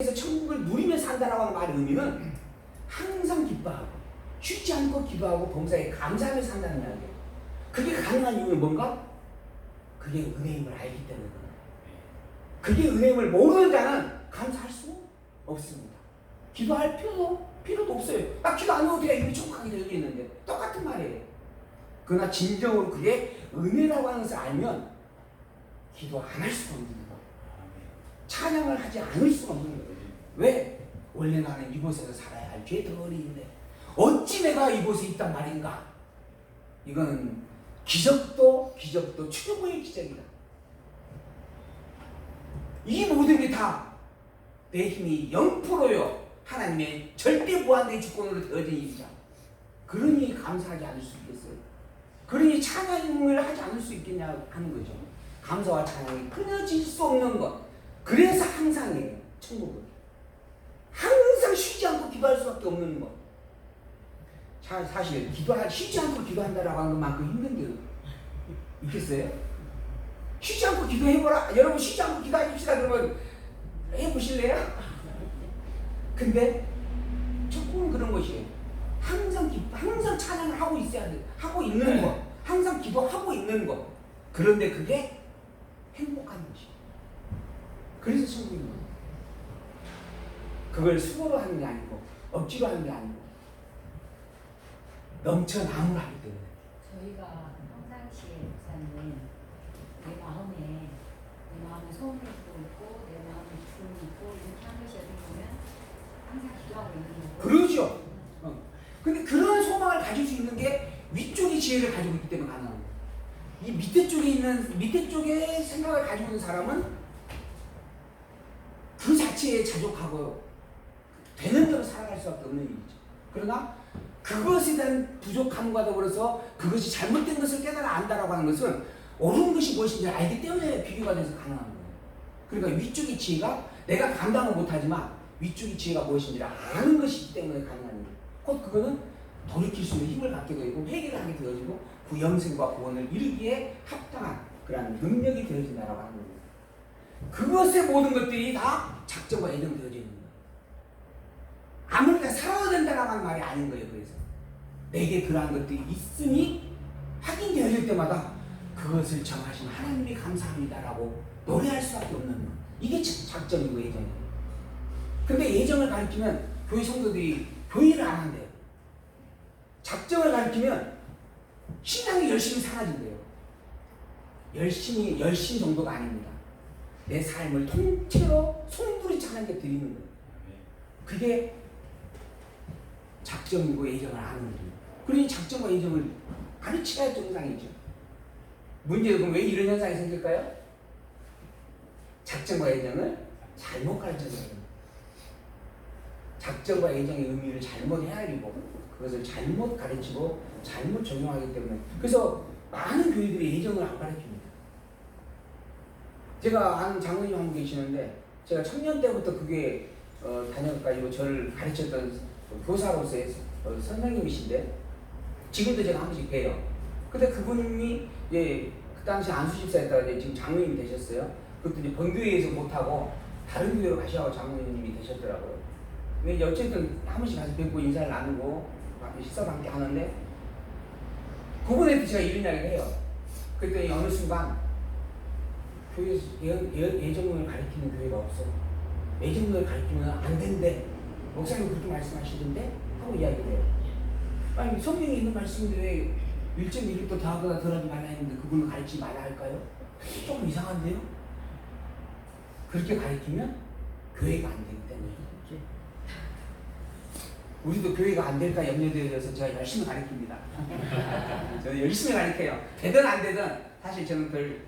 그래서 천국을 누리며 산다라고 하는 말의 의미는 항상 기뻐하고 쉬지 않고 기도하고 범사에 감사하며 산다는 이야기예요. 그게 가능한 이유는 뭔가? 그게 은혜임을 알기 때문에 그게 은혜임을 모르는 자는 감사할 수 없습니다. 기도할 필요도 없어요. 나 기도 안 해도 어떻게 이미 천국하게 되어 있는데 똑같은 말이에요. 그러나 진정으로 그게 은혜라고 하는 것을 알면 기도 안 할 수가 없는 거예요. 찬양을 하지 않을 수가 없는 거예요. 왜? 원래 나는 이곳에서 살아야 할 죄덩어리인데 어찌 내가 이곳에 있단 말인가? 이거는 기적도 최고의 기적이다. 이 모든 게 다 내 힘이 0%요. 하나님의 절대 무한대의 주권으로 되어진 일이죠. 그러니 감사하지 않을 수 있겠어요? 그러니 찬양을 하지 않을 수 있겠냐 하는 거죠. 감사와 찬양이 끊어질 수 없는 것. 그래서 항상이에요. 천국은. 항상 쉬지 않고 기도할 수밖에 없는 것. 사실 쉬지 않고 기도한다라고 하는 것만큼 힘든 게 있겠어요? 쉬지 않고 기도해보라. 여러분 쉬지 않고 기도하십시다. 그러면 해보실래요? 근데 천국은 그런 것이에요. 항상 찬양을 하고 있어야 돼. 하고 있는 것. 항상 기도하고 있는 것. 그런데 그게 행복한 것이에요. 그래서 천국인 거예요. 그걸 수고로 하는 게 아니고 억지로 하는 게 아니고 넘쳐남을 하기 때문에. 저희가 평상시에 목사님 내 마음에 소원도 있고 내 마음에 기쁨이 있고 이렇게 하는 것이 어떻게 보면 항상 기도하고 있는 거고. 그러죠. 근데 그런 소망을 가질 수 있는 게 위쪽의 지혜를 가지고 있기 때문에 가능한 거예요. 이 밑에 쪽에 생각을 가지고 있는 사람은 그 자체에 자족하고 되는 대로 살아갈 수밖에 없는 일이죠. 그러나 그것에 대한 부족함과 더불어서 그것이 잘못된 것을 깨달아 안다라고 하는 것은 옳은 것이 무엇인지 알기 때문에 비교가 돼서 가능한 거예요. 그러니까 위쪽의 지혜가 내가 감당을 못하지만 위쪽의 지혜가 무엇인지 아는 것이기 때문에 가능한 거예요. 곧 그거는 돌이킬 수 있는 힘을 갖게 되고 회개를 하게 되어지고 그 영생과 구원을 이루기에 합당한 그러한 능력이 되어진다라고 하는 겁니다. 그것의 모든 것들이 다 작정과 예정되어져 있는 거예요. 아무리 다 살아야 된다라고 하는 말이 아닌 거예요. 그래서 내게 그러한 것들이 있으니 확인되어질 때마다 그것을 정하신 하나님이 감사합니다라고 노래할 수밖에 없는 거예요. 이게 작정이고 예정이에요. 근데 예정을 가리키면 교회 성도들이 교회를 안 한대요. 작정을 가리키면 신앙이 열심히 사라진대요. 열심 정도가 아닙니다. 내 삶을 통째로 송두리째 하나님께 드리는 거예요. 그게 작정이고 예정을 아는 거예요. 그러니 작정과 예정을 가르치야 정상이죠. 문제는 그럼 왜 이런 현상이 생길까요? 작정과 예정을 잘못 가르쳐서 그래요. 작정과 예정의 의미를 잘못 헤아리고 그것을 잘못 가르치고 잘못 적용하기 때문에 그래서 많은 교회들이 예정을 안 가르칩니다. 제가 아는 장로님 한 분 계시는데 제가 청년 때부터 그게 다녀가지고 저를 가르쳤던 교사로서의 선생님이신데 지금도 제가 한 번씩 봬요. 근데 그분이 그 당시 안수집사였다가 지금 장로님이 되셨어요. 그것도 이제 본교회에서 못하고 다른 교회로 가셔서 장로님이 되셨더라고요. 근데 어쨌든 한 번씩 가서 뵙고 인사를 나누고 식사도 함께 하는데 그분한테 제가 이런 이야기를 해요. 그랬더니 어느 순간 교회에서 예정론을 가르치는 교회가 없어. 예정론을 가르치면 안 된대. 목사님 그렇게 말씀하시던데? 하고 이야기를 해요. 아니 성경에 있는 말씀인데 왜 1.1도 더하거나 덜하지 말라 했는데 그분을 가르치지 말라 할까요? 조금 이상한데요? 그렇게 가르치면 교회가 안 되기 때문에 우리도 교회가 안 될까 염려되어서 제가 열심히 가르칩니다. 저는 열심히 가르쳐요. 되든 안 되든 사실 저는 별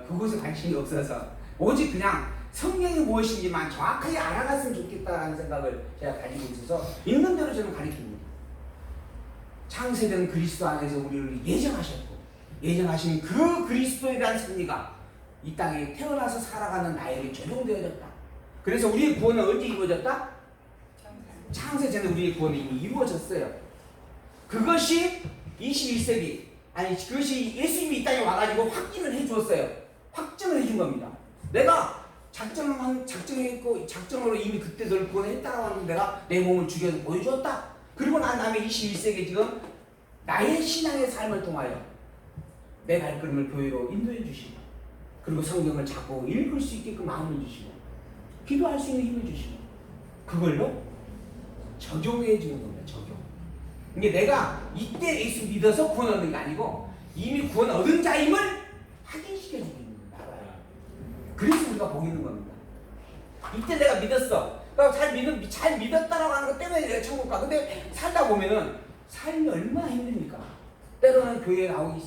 그곳에 관심이 없어서 오직 그냥 성경이 무엇인지만 정확하게 알아갔으면 좋겠다라는 생각을 제가 가지고 있어서 있는 대로 저는 가르칩니다. 창세된 그리스도 안에서 우리를 예정하셨고 예정하신 그 그리스도에 대한 승리가 이 땅에 태어나서 살아가는 나에게 적용되어졌다. 그래서 우리의 구원은 언제 이루어졌다? 창세 전에 우리의 구원이 이미 이루어졌어요. 그것이 21세기 아니 그것이 예수님이 이 땅에 와가지고 확인을 해주었어요. 확증을 해준 겁니다. 내가 작정했고 작정으로 이미 그때 널 구원했다라고 하는 내가 내 몸을 죽여서 보여주었다. 그리고 난 다음에 21세기 지금 나의 신앙의 삶을 통하여 내 발걸음을 교회로 인도해 주시고 그리고 성경을 자꾸 읽을 수 있게끔 마음을 주시고 기도할 수 있는 힘을 주시고 그걸로 적용해 주는 겁니다. 적용. 이게 내가 이때 예수 믿어서 구원 얻는 게 아니고 이미 구원 얻은 자임을 확인시켜 주고 있는 거예요. 그래서 우리가 복 있는 겁니다. 이때 내가 믿었어. 그러니까 잘 믿었다라고 하는 것 때문에 내가 천국 가. 근데 살다 보면은 삶이 얼마나 힘듭니까? 때로는 교회에 나오기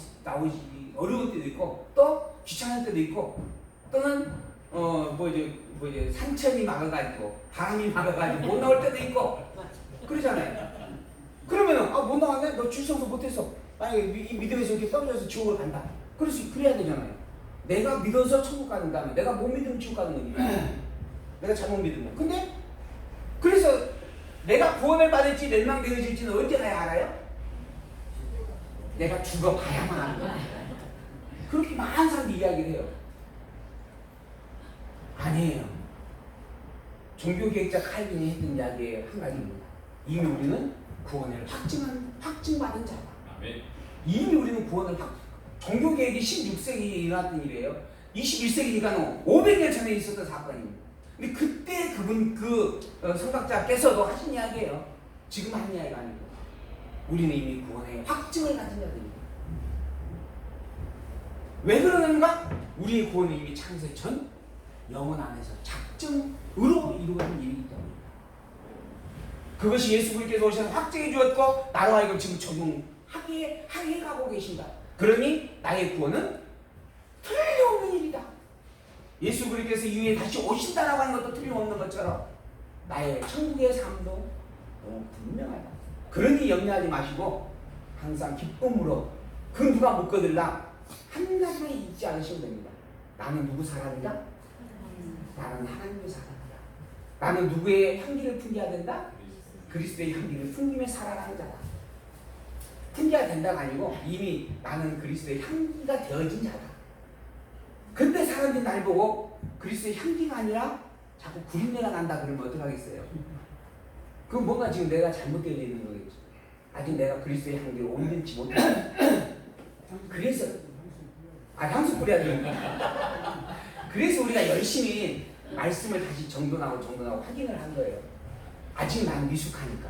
어려운 때도 있고 또 귀찮을 때도 있고 또는 이제 산천이 막아가지고 바람이 막아가지고 못 나올 때도 있고 그러잖아요. 그러면은 못 나왔네? 너 출석도 못했어. 만약에 이 믿음에서 이렇게 떨어져서 지옥을 간다. 그래야 되잖아요. 내가 믿어서 천국 가는다면 내가 못 믿으면 지옥 가는 거니까. 내가 잘못 믿으면. 근데 그래서 내가 구원을 받을지 멸망되어질지는 언제 가야 알아요? 내가 죽어봐야만 하는 거야. 그렇게 많은 사람들이 이야기를 해요. 아니에요. 종교개혁자 칼빈이 했던 이야기의 한 가지입니다. 이미 우리는 구원을 확증받은 자다. 이미 우리는 구원을 종교개혁이 16세기에 일어났던 일이에요. 21세기니까는 500년 전에 있었던 사건입니다. 근데 그때 그분 성각자께서도 하신 이야기예요. 지금 하는 이야기가 아니고 우리는 이미 구원의 확증을 가진 자들입니다. 왜 그러는가? 우리의 구원은 이미 창세 전 영혼 안에서 작정으로 이루어진 일이기 때문입니다. 그것이 예수 그리스도께서 오셔서 확증해 주었고 나로 하여금 지금 적용하게 가고 계신다. 그러니 나의 구원은 틀림없는 일이다. 예수 그리스도께서 이후에 다시 오신다라고 하는 것도 틀림없는 것처럼 나의 천국의 삶도 너무 분명하다. 그러니 염려하지 마시고 항상 기쁨으로 그 누가 못 거들라 한 가지만 잊지 않으시면 됩니다. 나는 누구 사람이다? 나는 하나님의 사람이다. 나는 누구의 향기를 풍겨야 된다? 그리스도의 향기를 풍기며 살아가는 자다. 풍겨야 된다가 아니고 이미 나는 그리스도의 향기가 되어진 자다. 근데 사람들이 날 보고 그리스도의 향기가 아니라 자꾸 구린내가 난다 그러면 어떡하겠어요? 그건 뭔가 지금 내가 잘못되어 있는 거겠죠. 아직 내가 그리스도의 향기를 온전치 못해. 그래서 향수 뿌려야 되는구나. 그래서 우리가 열심히 말씀을 다시 정돈하고 확인을 한 거예요. 아직 난 미숙하니까.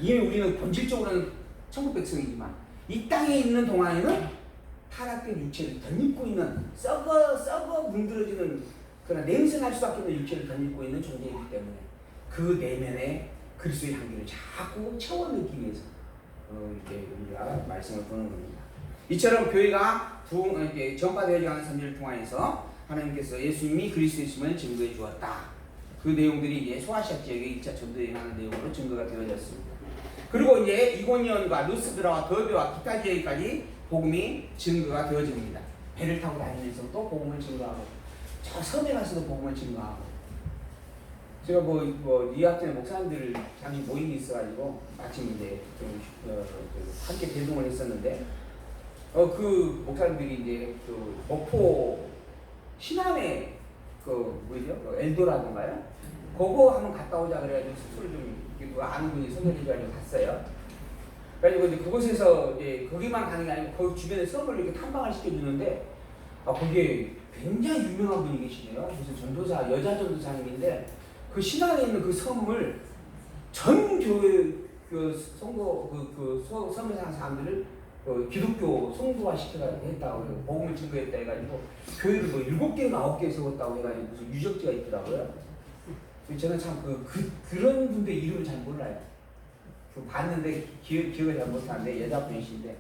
이미 우리는 본질적으로는 천국 백성이지만 이 땅에 있는 동안에는 타락된 육체를 덧입고 있는 썩어 문드러지는 그러나 냄새날 수밖에 없는 육체를 덧입고 있는 존재이기 때문에 그 내면에 그리스도의 향기를 자꾸 채워넣기 위해서 이렇게 우리가 말씀을 보는 겁니다. 이처럼 교회가 전파되어져 가는 선지를 통하여서 하나님께서 예수님이 그리스도이심을 증거해 주었다. 그 내용들이 이제 소아시아 지역의 2차 전도에 관한 내용으로 증거가 되어졌습니다. 그리고 이제 이고니온과 루스드라와 더베와 기타 지역까지 복음이 증거가 되어집니다. 배를 타고 다니면서도 복음을 증거하고 저 섬에 가서도 복음을 증거하고 제가 이학전에 목사님들 잠시 모임이 있어가지고 마침 이제 함께 대동을 했었는데 그 목사님들이 이제 그 목포 신암에 엘도라던가요? 그거 한번 갔다 오자 그래가지고 숙소를 좀 아는 분이 소개해줘가지고 갔어요. 그래가지고 이제 그곳에서 이제 거기만 가는 게 아니고 거기 주변에 섬을 이렇게 탐방을 시켜주는데 거기에 굉장히 유명한 분이 계시네요. 무슨 전도사 여자 전도사님인데 그 신안에 있는 그 섬을 전 교회 섬에 사는 사람들을 기독교 성도화 시켜했다고 복음을 증거했다 해가지고 교회를 7개인가 9개 세웠다고 해가지고 무슨 유적지가 있더라고요. 저는 참 그런 분들 이름을 잘 몰라요. 봤는데 기억을 잘 못하는데 여자분이신데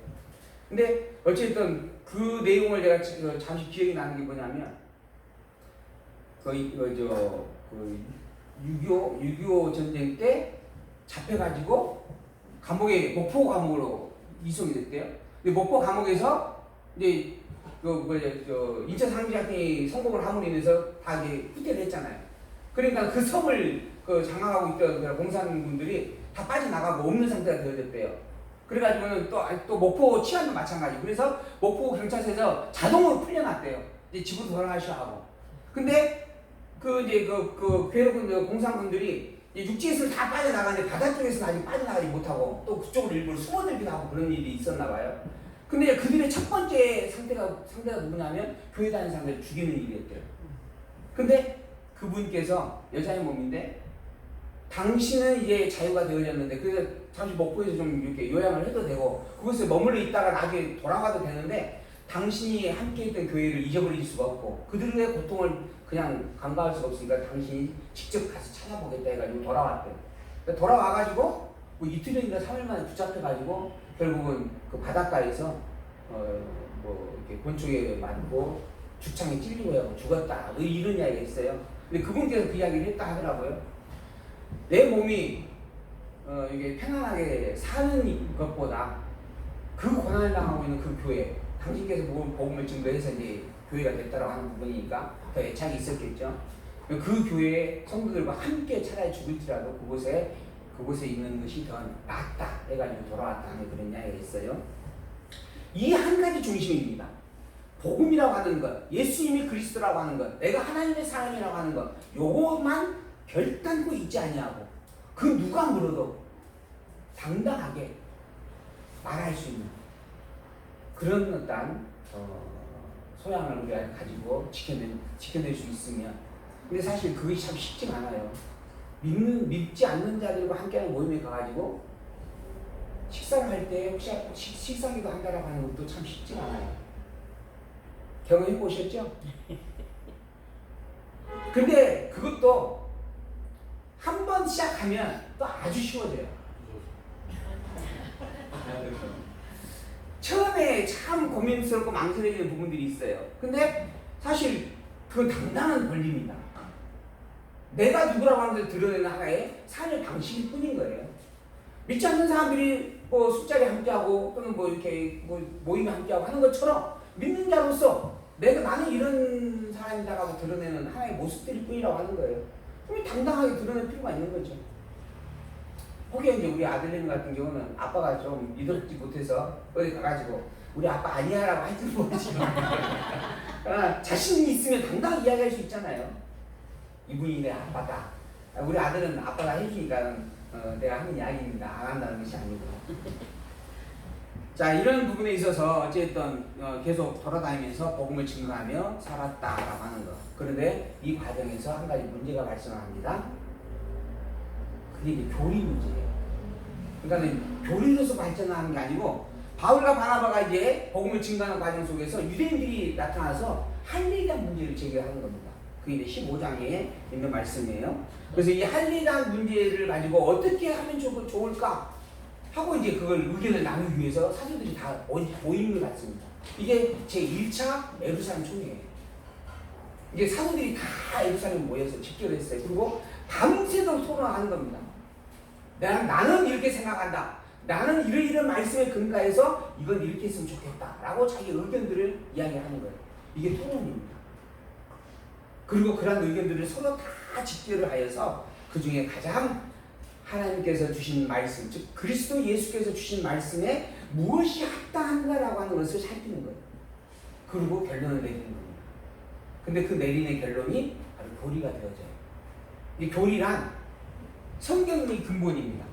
근데 어쨌든 그 내용을 제가 잠시 기억이 나는 게 뭐냐면 6.25 전쟁 때 잡혀가지고 목포 감옥으로 이송이 됐대요. 근데 목포 감옥에서 이제 인천 상징학생이 성공을 함으로 인해서 다 이제 후퇴를 했잖아요. 그러니까 그 섬을 장악하고 있던 공산군들이 다 빠져나가고 없는 상태가 되어졌대요. 그래가지고는 또 목포 치안도 마찬가지. 그래서 목포 경찰서에서 자동으로 풀려났대요. 이제 집으로 돌아가셔야 하고. 근데 이제 괴로운 공산군들이 육지에서는 다 빠져나가는데 바다 쪽에서는 아직 빠져나가지 못하고 또 그쪽으로 일부러 숨어들기도 하고 그런 일이 있었나 봐요. 근데 그들의 첫 번째 상대가 누구냐면 교회 다니는 사람들 죽이는 일이었대요. 근데 그분께서 여자의 몸인데 당신은 이제 자유가 되어졌는데 그래서 잠시 목포에서 좀 이렇게 요양을 해도 되고 그곳에 머물러 있다가 나중에 돌아가도 되는데 당신이 함께했던 교회를 잊어버릴 수가 없고 그들의 고통을 그냥 간과할 수가 없으니까 당신이 직접 가서 찾아보겠다 해가지고 돌아왔대요. 그러니까 돌아와가지고 뭐 이틀인가 3일 만에 붙잡혀가지고 결국은 그 바닷가에서 뭐 이렇게 곤충에 맞고 죽창에 찔리고 죽었다 뭐 이런 이야기가 있어요. 근데 그분께서 그 이야기를 했다 하더라고요. 내 몸이 이게 편안하게 사는 것보다 그 고난을 당하고 있는 그 교회, 당신께서 복음을 증거해서 이제 교회가 됐다라고 하는 부분이니까 더 애착이 있었겠죠. 그 교회의 성도들과 함께 차라리 죽을지라도 그곳에 있는 것이 더 낫다 해가지고 돌아왔다 하는 그런 이야기가 있어요. 이 한 가지 중심입니다. 복음이라고 하는 것, 예수님이 그리스도라고 하는 것, 내가 하나님의 사람이라고 하는 것, 요것만 결단코 잊지 아니하고 그 누가 물어도 당당하게 말할 수 있는 그런 어떤 소양을 우리가 가지고 지켜낼 수 있으면 근데 사실 그것이 참 쉽지가 않아요. 믿지 않는 자들과 함께하는 모임에 가가지고 식사를 할 때 혹시 식사기도 한다라고 하는 것도 참 쉽지가 않아요. 경험해 보셨죠? 근데 그것도 한 번 시작하면 또 아주 쉬워져요. 처음에 참 고민스럽고 망설여지는 부분들이 있어요. 근데 사실 그건 당당한 권리입니다. 내가 누구라고 하는 걸 드러내는 하나의 삶의 방식일 뿐인 거예요. 믿지 않는 사람들이 뭐 술자리에 함께하고 또는 뭐 이렇게 뭐 모임에 함께하고 하는 것처럼 믿는 자로서 나는 이런 사람이다라고 드러내는 하나의 모습들일 뿐이라고 하는 거예요. 그럼 당당하게 드러낼 필요가 있는 거죠. 혹여 이제 우리 아들님 같은 경우는 아빠가 좀 믿어주지 못해서 어디 가가지고 우리 아빠 아니야라고 할지는 모르지만 자신이 있으면 당당히 이야기할 수 있잖아요. 이분이 내 아빠다. 우리 아들은 아빠가 해주니까 내가 하는 이야기입니다. 안 한다는 것이 아니고. 자, 이런 부분에 있어서 어쨌든 계속 돌아다니면서 복음을 증거하며 살았다라고 하는 것. 그런데 이 과정에서 한 가지 문제가 발생합니다. 그게 이제 교리 문제예요. 그러니까 교리로서 발전하는 게 아니고 바울과 바나바가 이제 복음을 증거하는 과정 속에서 유대인들이 나타나서 할례에 대한 문제를 제기하는 겁니다. 그게 이제 15장에 있는 말씀이에요. 그래서 이 할례에 대한 문제를 가지고 어떻게 하면 좋을까 하고 이제 그걸 의견을 나누기 위해서 사도들이 다 모임을 갖습니다. 이게 제 1차 예루살렘 총회예요. 이게 사도들이 다 예루살렘에 모여서 집결을 했어요. 그리고 밤새도록 토론하는 겁니다. 나는 이렇게 생각한다. 나는 이런 말씀에 근거해서 이건 이렇게 했으면 좋겠다. 라고 자기 의견들을 이야기하는 거예요. 이게 토론입니다. 그리고 그런 의견들을 서로 다 집결을 하여서 그 중에 가장 하나님께서 주신 말씀, 즉 그리스도 예수께서 주신 말씀에 무엇이 합당한가라고 하는 것을 살피는 거예요. 그리고 결론을 내리는 겁니다. 근데 그 내리는 결론이 바로 교리가 되어져요. 이 교리란 성경의 근본입니다.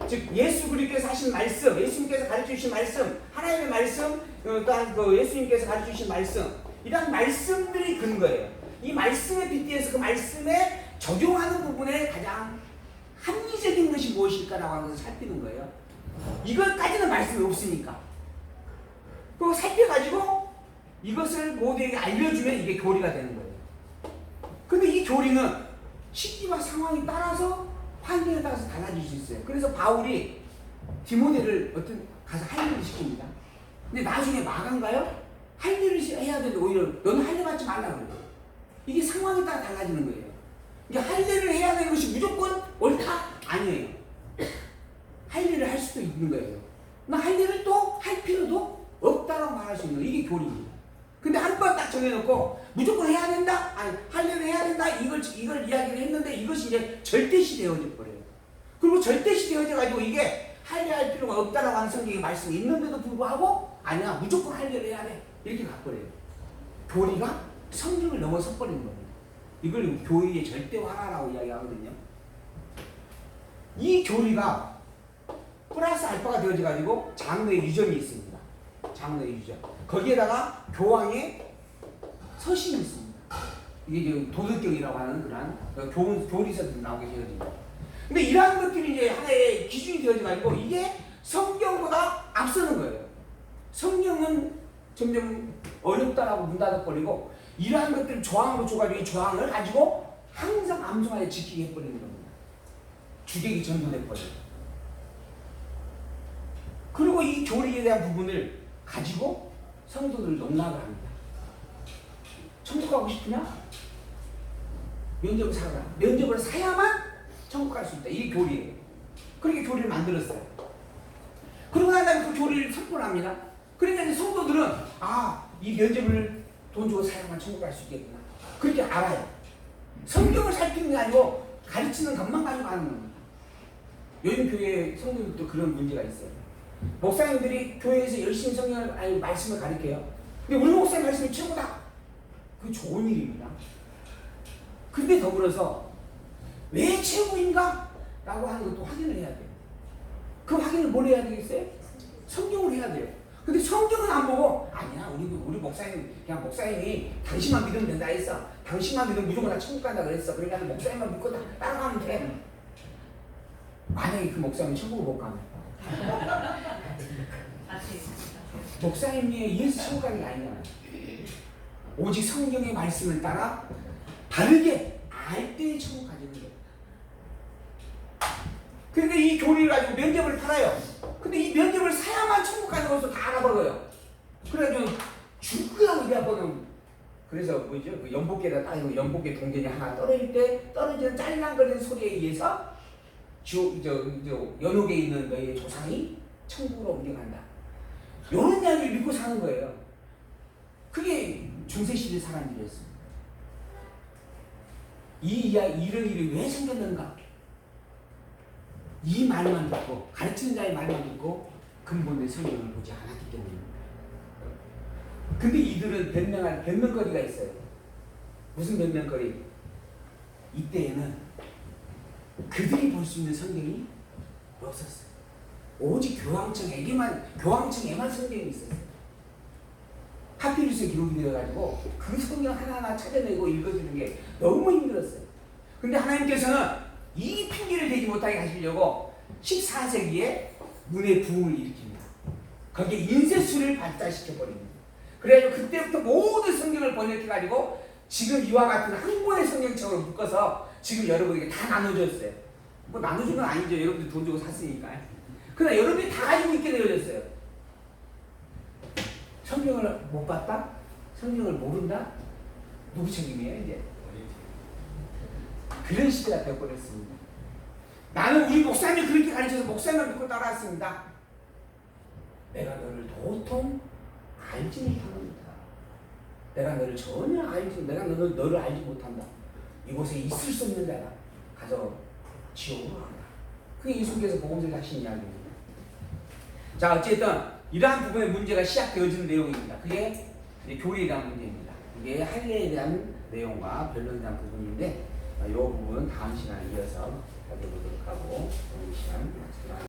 즉 예수 그리스도께서 하신 말씀, 예수님께서 가르쳐 주신 말씀, 하나님의 말씀, 또한 그 예수님께서 가르쳐 주신 말씀, 이런 말씀들이 근거예요. 이 말씀에 빗대어서 그 말씀에 적용하는 부분에 가장 합리적인 것이 무엇일까라고 하는 것을 살피는 거예요. 이것까지는 말씀이 없으니까. 그거 살펴가지고 이것을 모두에게 알려주면 이게 교리가 되는 거예요. 근데 이 교리는 시기와 상황에 따라서 환경에 따라서 달라질 수 있어요. 그래서 바울이 디모데를 가서 할례를 시킵니다. 근데 나중에 마간가요? 할례를 해야 되는데 오히려 너는 할례 받지 말라 그래요. 이게 상황에 따라 달라지는 거예요. 이게 할례를 해야 되는 것이 무조건 옳다? 아니에요. 할례를 할 수도 있는 거예요. 나 할례를 또 할 필요도 없다라고 말할 수 있는 거예요. 이게 교리입니다. 근데 한 번 딱 정해놓고 무조건 해야 된다? 아니, 할례를 해야 된다? 이걸 이야기를 했는데 이것이 이제 절대시 되어져 버려요. 그리고 절대시 되어져가지고 이게 할례할 필요가 없다라고 하는 성경의 말씀이 있는데도 불구하고 아니야, 무조건 할례를 해야 돼. 이렇게 가버려요. 교리가 성경을 넘어서 버리는 겁니다. 이걸 교리의 절대화라고 이야기하거든요. 이 교리가 플러스 알파가 되어져 가지고 장로의 유전이 있습니다. 장로의 유전. 거기에다가 교황의 서신이 있습니다. 이게 지금 도덕경이라고 하는 그런 교리서들이 나오게 되거든요. 근데 이러한 것들이 이제 하나의 기준이 되어져 가지고 이게 성경보다 앞서는 거예요. 성경은 점점 어렵다라고 문 닫아버리고 이러한 것들 조항으로 줘가지고 이 조항을 가지고 항상 암송하에 지키게 해버리는 겁니다. 주객이 전도돼버려요. 그리고 이 교리에 대한 부분을 가지고 성도들 농락을 합니다. 천국 가고 싶으냐? 면접을 사라. 면접을 사야만 천국 갈 수 있다. 이게 교리예요. 그렇게 교리를 만들었어요. 그러고 난 다음에 그 교리를 선포를 합니다. 그러니까 이제 성도들은 이 면접을 돈 주고 사야만 천국 갈 수 있겠구나. 그렇게 알아요. 성경을 살피는 게 아니고 가르치는 것만 가지고 아는 겁니다. 요즘 교회 성도들도 그런 문제가 있어요. 목사님들이 교회에서 열심히 성경을 말씀을 가르쳐요. 근데 우리 목사님 말씀이 최고다. 그게 좋은 일입니다. 근데 더불어서 왜 최고인가? 라고 하는 것도 확인을 해야 돼요. 그 확인을 뭘 해야 되겠어요? 성경을 해야 돼요. 근데 성경은 안 보고 아니야 우리 목사님 그냥 목사님이 당신만 믿으면 된다 했어. 당신만 믿으면 무조건 다 천국 간다 그랬어. 그러니까 목사님만 믿고 따라가면 돼. 만약에 그 목사님이 천국을 못 가면 목사님이 예수 천국 가는 게 아니잖아요. 오직 성경의 말씀을 따라 바르게 알 때 천국 가지는 거예요. 근데 이 교리를 가지고 면접을 팔아요. 근데 이 면접을 사야만 천국 가는 것을 다 알아버려요. 그래가지고 죽으라고 얘기하거든. 그래서 뭐죠? 그 연복계에다 따지고 연복계 동전이 하나 떨어질 때 떨어지는 짤랑거리는 소리에 의해서 연옥에 있는 너의 조상이 천국으로 옮겨간다. 이런 이야기를 믿고 사는 거예요. 그게 중세시대 사람들이었습니다. 이런 일이 왜 생겼는가? 이 말만 듣고 가르치는 자의 말만 듣고 근본의 성경을 보지 않았기 때문입니다. 근데 이들은 변명거리가 있어요. 무슨 변명거리? 이때에는 그들이 볼 수 있는 성경이 없었어요. 오직 교황청에만 성경이 있었어요. 파피루스에 기록이 되어가지고 그 성경 하나하나 찾아내고 읽어주는 게 너무 힘들었어요. 근데 하나님께서는 이 핑계를 대지 못하게 하시려고 14세기에 문의 부흥을 일으킵니다. 거기에 인쇄술을 발달시켜버립니다. 그래가지고 그때부터 모든 성경을 번역해가지고 지금 이와 같은 한 권의 성경책으로 묶어서 지금 여러분에게 다 나눠줬어요. 뭐 나눠준 건 아니죠. 여러분들 돈 주고 샀으니까. 그러나 여러분이 다 가지고 있게 되어졌어요. 성경을 못 봤다? 성경을 모른다? 누구 책임이에요 이제? 그런 시대가 되어버렸습니다. 나는 우리 목사님이 그렇게 가르쳐서 목사님을 믿고 따라왔습니다. 내가 너를 도통 알지 못합니다. 내가 너를 전혀 내가 너를 알지 못한다. 이곳에 있을 수 없는 자다. 가서 지옥으로 간다. 그게 예수께서 복음서에 하신 이야기입니다. 자, 어쨌든 이러한 부분의 문제가 시작되어지는 내용입니다. 그게 교리에 대한 문제입니다. 이게 할례에 대한 내용과 변론에 대한 부분인데 이 부분은 다음 시간에 이어서 살펴보도록 하고 오늘 시간 마치도록 하겠습니다.